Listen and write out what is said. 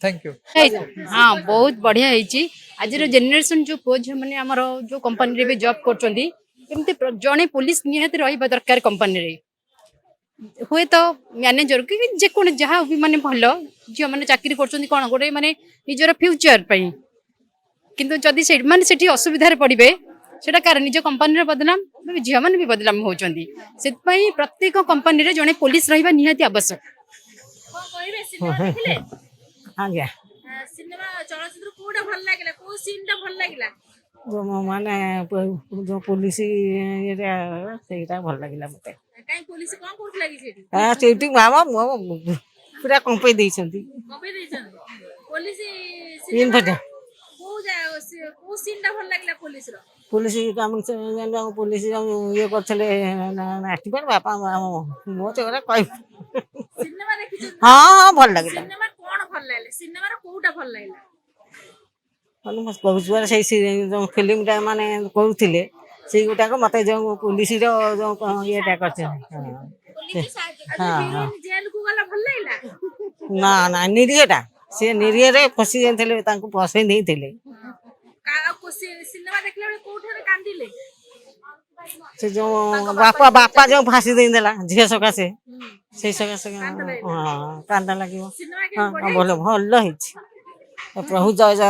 Thank you. हाँ बहुत बढ़िया है। आज जेनेरेशन जो पुओ झील मैंने आमर जो कंपनी भी जॉब कर जड़े पुलिस निहाती रहा दरकार कंपनी हुए तो मैनेजर कि जेको जहाँ भी माने भल झील मैंने चाकरी कर कौन गोटे माने निजर फ्यूचर किंतु जदि माने सेठी असुविधा पड़े सेटा कार निज कंपनी बदनाम झील मैंने भी बदनाम होती से प्रत्येक कंपनी जड़े पुलिस रहा निहाती आवश्यक। आज्ञा सिनेमा चलचित्र कोडा भल लागला को सीन टा भल लागला जो माने जो पुलिस ये सेटा भल लगिला मते काई पुलिस कोन कोड लागि छेटी हां सेठी मामा पूरा कंपई दैछंती कबे दैछन पुलिस इन फटे को सीन टा भल लागला पुलिस काम से पुलिस ये करथले एक्टिव बापा मो तो कहि सिनेमा देखि हां भल लगिला सिनेमा कोन भल लागला सिनेमा रो कोडा भल लागला मत कहुछुआ से फिल्म टा माने कहउथिले से गोटा को मते जो पुलिस रो जो येटा करछे हां जेल को गला भल लागला ना ना निरियटा से निरिय रे फसी जेथले तांको फसै देइथिले का को सिनेमा देखले बेले कोठरे कांदिले से जो बापा बापा जो फांसी देई देला झिया सकासे से सकासे हां कांदा लागियो सिनेमा के हां भलो भलो हिच प्रभु जय जय